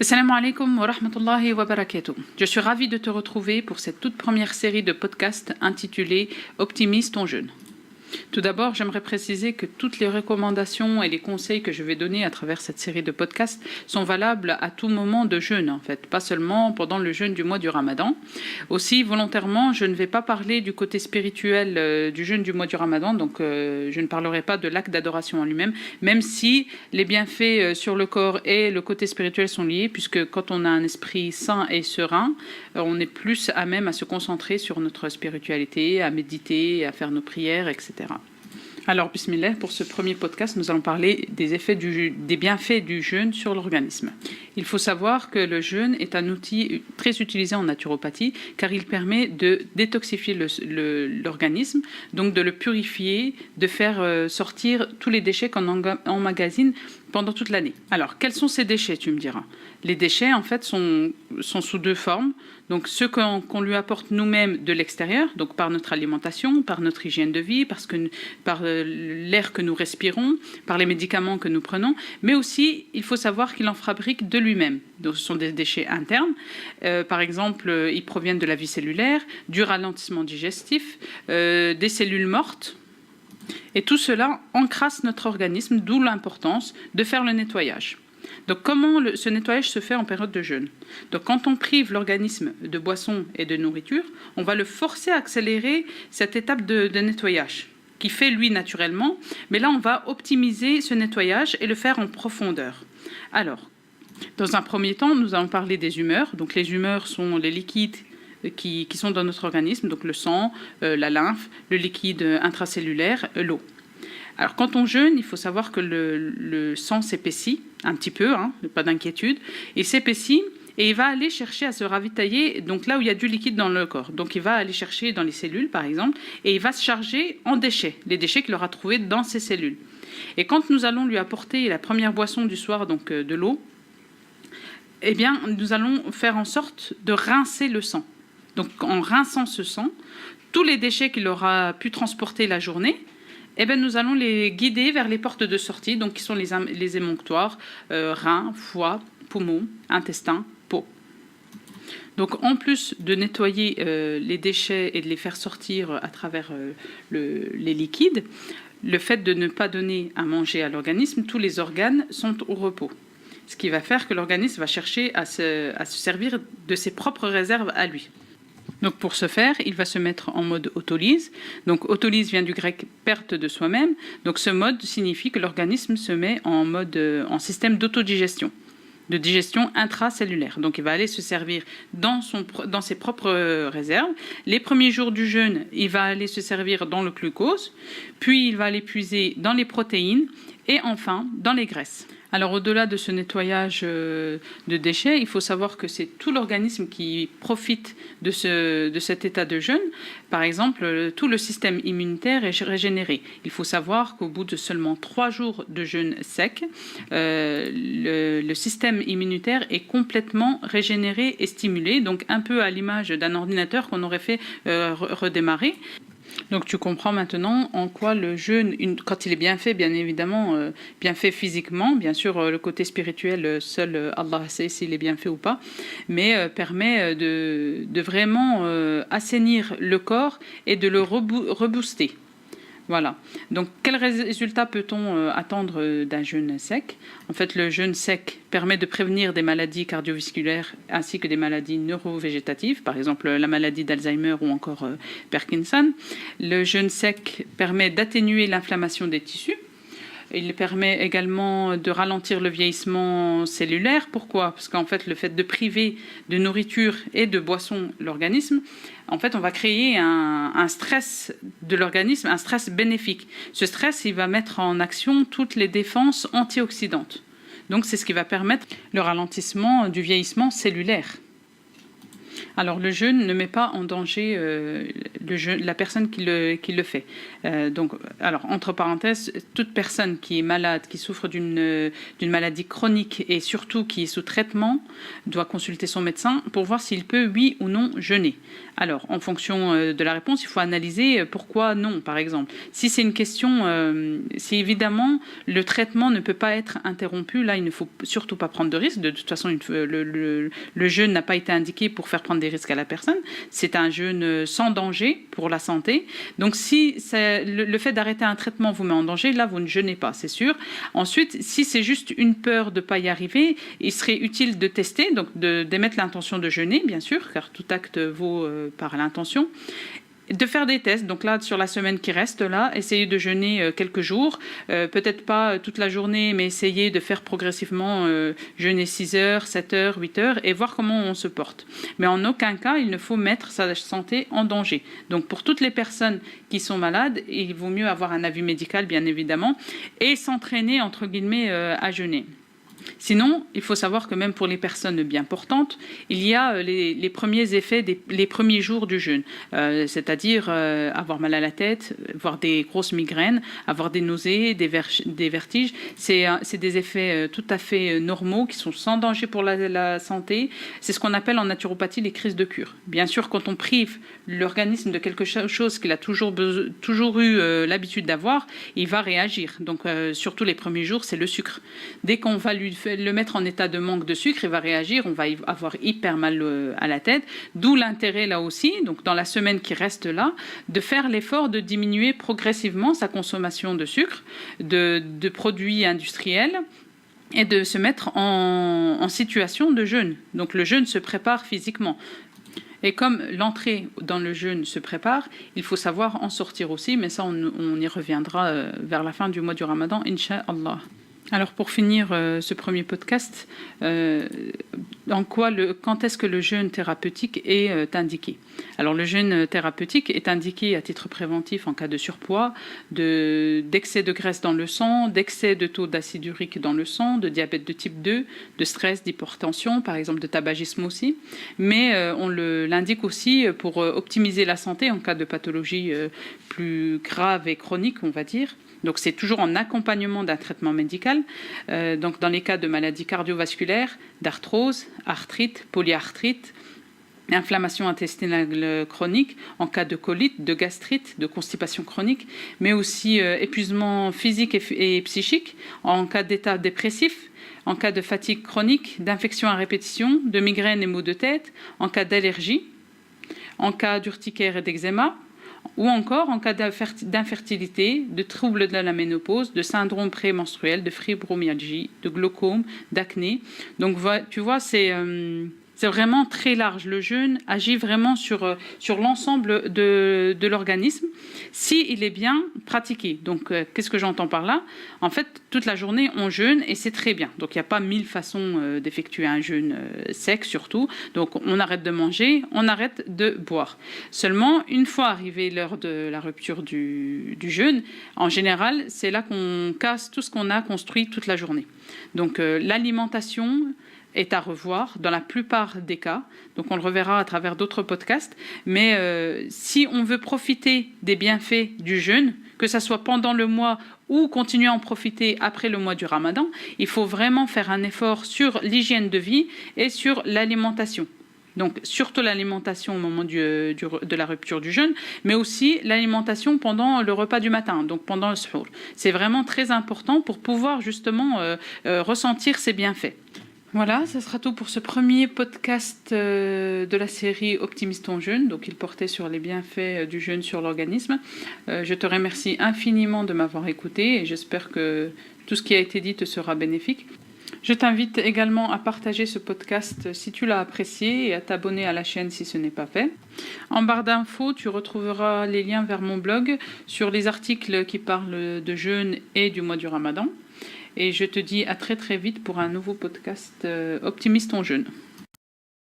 Assalamu alaikum wa rahmatullahi wa barakatuh. Je suis ravie de te retrouver pour cette toute première série de podcasts intitulée Optimise ton jeûne. Tout d'abord, j'aimerais préciser que toutes les recommandations et les conseils que je vais donner à travers cette série de podcasts sont valables à tout moment de jeûne, en fait, pas seulement pendant le jeûne du mois du Ramadan. Aussi, volontairement, je ne vais pas parler du côté spirituel du jeûne du mois du Ramadan, donc je ne parlerai pas de l'acte d'adoration en lui-même, même si les bienfaits sur le corps et le côté spirituel sont liés, puisque quand on a un esprit sain et serein, on est plus à même à se concentrer sur notre spiritualité, à méditer, à faire nos prières, etc. Alors, bismillah, pour ce premier podcast, nous allons parler des bienfaits du jeûne sur l'organisme. Il faut savoir que le jeûne est un outil très utilisé en naturopathie car il permet de détoxifier l'organisme, donc de le purifier, de faire sortir tous les déchets qu'on emmagasine pendant toute l'année. Alors, quels sont ces déchets, tu me diras? Les déchets, en fait, sont sous deux formes. Donc, ceux qu'on lui apporte nous-mêmes de l'extérieur, donc par notre alimentation, par notre hygiène de vie, par l'air que nous respirons, par les médicaments que nous prenons, mais aussi, il faut savoir qu'il en fabrique de lui-même. Donc, ce sont des déchets internes. Par exemple, ils proviennent de la vie cellulaire, du ralentissement digestif, des cellules mortes. Et tout cela encrasse notre organisme, d'où l'importance de faire le nettoyage. Donc comment ce nettoyage se fait en période de jeûne? Donc quand on prive l'organisme de boissons et de nourriture, on va le forcer à accélérer cette étape de nettoyage qui fait lui naturellement, mais là on va optimiser ce nettoyage et le faire en profondeur. Alors, dans un premier temps, nous allons parler des humeurs. Donc les humeurs sont les liquides qui sont dans notre organisme, donc le sang, la lymphe, le liquide intracellulaire, l'eau. Alors quand on jeûne, il faut savoir que le sang s'épaissit un petit peu, pas d'inquiétude, il s'épaissit et il va aller chercher à se ravitailler donc là où il y a du liquide dans le corps. Donc il va aller chercher dans les cellules par exemple et il va se charger en déchets, les déchets qu'il aura trouvés dans ces cellules. Et quand nous allons lui apporter la première boisson du soir, donc de l'eau, eh bien nous allons faire en sorte de rincer le sang. Donc en rinçant ce sang, tous les déchets qu'il aura pu transporter la journée, eh bien, nous allons les guider vers les portes de sortie, donc qui sont les émonctoires, reins, foie, poumons, intestins, peau. Donc en plus de nettoyer les déchets et de les faire sortir à travers les liquides, le fait de ne pas donner à manger à l'organisme, tous les organes sont au repos. Ce qui va faire que l'organisme va chercher à se servir de ses propres réserves à lui. Donc pour ce faire, il va se mettre en mode autolyse. Donc autolyse vient du grec perte de soi-même. Donc ce mode signifie que l'organisme se met en système d'autodigestion, de digestion intracellulaire. Donc il va aller se servir dans ses propres réserves. Les premiers jours du jeûne, il va aller se servir dans le glucose, puis il va aller puiser dans les protéines et enfin dans les graisses. Alors au-delà de ce nettoyage de déchets, il faut savoir que c'est tout l'organisme qui profite de cet état de jeûne. Par exemple, tout le système immunitaire est régénéré. Il faut savoir qu'au bout de seulement 3 jours de jeûne sec, le système immunitaire est complètement régénéré et stimulé, donc un peu à l'image d'un ordinateur qu'on aurait fait redémarrer. Donc tu comprends maintenant en quoi le jeûne, quand il est bien fait, bien évidemment, bien fait physiquement, bien sûr le côté spirituel, seul Allah sait s'il est bien fait ou pas, mais permet de vraiment assainir le corps et de le rebooster. Voilà. Donc, quel résultat peut-on attendre d'un jeûne sec? En fait, le jeûne sec permet de prévenir des maladies cardiovasculaires ainsi que des maladies neurovégétatives, par exemple la maladie d'Alzheimer ou encore Parkinson. Le jeûne sec permet d'atténuer l'inflammation des tissus. Il permet également de ralentir le vieillissement cellulaire. Pourquoi? Parce qu'en fait, le fait de priver de nourriture et de boissons l'organisme, en fait, on va créer un stress de l'organisme, un stress bénéfique. Ce stress, il va mettre en action toutes les défenses antioxydantes. Donc, c'est ce qui va permettre le ralentissement du vieillissement cellulaire. Alors, le jeûne ne met pas en danger la personne qui le fait. Donc, alors, entre parenthèses, toute personne qui est malade, qui souffre d'une maladie chronique et surtout qui est sous traitement, doit consulter son médecin pour voir s'il peut, oui ou non, jeûner. Alors, en fonction de la réponse, il faut analyser pourquoi non, par exemple. Si c'est une question, si évidemment le traitement ne peut pas être interrompu, là, il ne faut surtout pas prendre de risques. De toute façon, le jeûne n'a pas été indiqué pour faire prendre des risques à la personne. C'est un jeûne sans danger pour la santé. Donc, si le fait d'arrêter un traitement vous met en danger, là, vous ne jeûnez pas, c'est sûr. Ensuite, si c'est juste une peur de ne pas y arriver, il serait utile de tester, donc d'émettre l'intention de jeûner, bien sûr, car tout acte vaut par l'intention, de faire des tests. Donc là, sur la semaine qui reste, là, essayez de jeûner quelques jours, peut-être pas toute la journée, mais essayez de faire progressivement jeûner 6 heures, 7 heures, 8 heures, et voir comment on se porte. Mais en aucun cas, il ne faut mettre sa santé en danger. Donc pour toutes les personnes qui sont malades, il vaut mieux avoir un avis médical, bien évidemment, et s'entraîner, entre guillemets, à jeûner. Sinon, il faut savoir que même pour les personnes bien portantes, il y a les premiers effets, les premiers jours du jeûne, c'est-à-dire avoir mal à la tête, avoir des grosses migraines, avoir des nausées, des vertiges. C'est des effets tout à fait normaux qui sont sans danger pour la santé. C'est ce qu'on appelle en naturopathie les crises de cure. Bien sûr, quand on prive l'organisme de quelque chose qu'il a toujours eu l'habitude d'avoir, il va réagir. Donc, surtout les premiers jours, c'est le sucre. Dès qu'on va le mettre en état de manque de sucre, il va réagir, on va avoir hyper mal à la tête, d'où l'intérêt là aussi, donc dans la semaine qui reste là, de faire l'effort de diminuer progressivement sa consommation de sucre, de produits industriels, et de se mettre en situation de jeûne. Donc le jeûne se prépare physiquement. Et comme l'entrée dans le jeûne se prépare, il faut savoir en sortir aussi, mais ça on y reviendra vers la fin du mois du Ramadan, Inch'Allah. Alors pour finir ce premier podcast, quand est-ce que le jeûne thérapeutique est indiqué? Alors le jeûne thérapeutique est indiqué à titre préventif en cas de surpoids, d'excès de graisse dans le sang, d'excès de taux d'acide urique dans le sang, de diabète de type 2, de stress, d'hypertension, par exemple de tabagisme aussi. Mais on l'indique aussi pour optimiser la santé en cas de pathologie plus grave et chronique, on va dire. Donc c'est toujours en accompagnement d'un traitement médical. Donc dans les cas de maladies cardiovasculaires, d'arthrose, arthrite, polyarthrite, inflammation intestinale chronique, en cas de colite, de gastrite, de constipation chronique, mais aussi épuisement physique et psychique, en cas d'état dépressif, en cas de fatigue chronique, d'infection à répétition, de migraine et maux de tête, en cas d'allergie, en cas d'urticaire et d'eczéma, ou encore en cas d'infertilité, de troubles de la ménopause, de syndrome prémenstruel, de fibromyalgie, de glaucome, d'acné. Donc tu vois, c'est vraiment très large. Le jeûne agit vraiment sur l'ensemble de l'organisme s'il est bien pratiqué. Donc, qu'est-ce que j'entends par là? En fait, toute la journée, on jeûne et c'est très bien. Donc, il n'y a pas 1000 façons d'effectuer un jeûne sec, surtout. Donc, on arrête de manger, on arrête de boire. Seulement, une fois arrivée l'heure de la rupture du jeûne, en général, c'est là qu'on casse tout ce qu'on a construit toute la journée. Donc, l'alimentation est à revoir dans la plupart des cas. Donc on le reverra à travers d'autres podcasts. Mais si on veut profiter des bienfaits du jeûne, que ce soit pendant le mois ou continuer à en profiter après le mois du Ramadan, il faut vraiment faire un effort sur l'hygiène de vie et sur l'alimentation. Donc surtout l'alimentation au moment de la rupture du jeûne, mais aussi l'alimentation pendant le repas du matin, donc pendant le suhour. C'est vraiment très important pour pouvoir justement ressentir ces bienfaits. Voilà, ça sera tout pour ce premier podcast de la série Optimiste ton jeûne. Donc, il portait sur les bienfaits du jeûne sur l'organisme. Je te remercie infiniment de m'avoir écouté et j'espère que tout ce qui a été dit te sera bénéfique. Je t'invite également à partager ce podcast si tu l'as apprécié et à t'abonner à la chaîne si ce n'est pas fait. En barre d'infos, tu retrouveras les liens vers mon blog sur les articles qui parlent de jeûne et du mois du Ramadan. Et je te dis à très très vite pour un nouveau podcast Optimiste ton jeûne.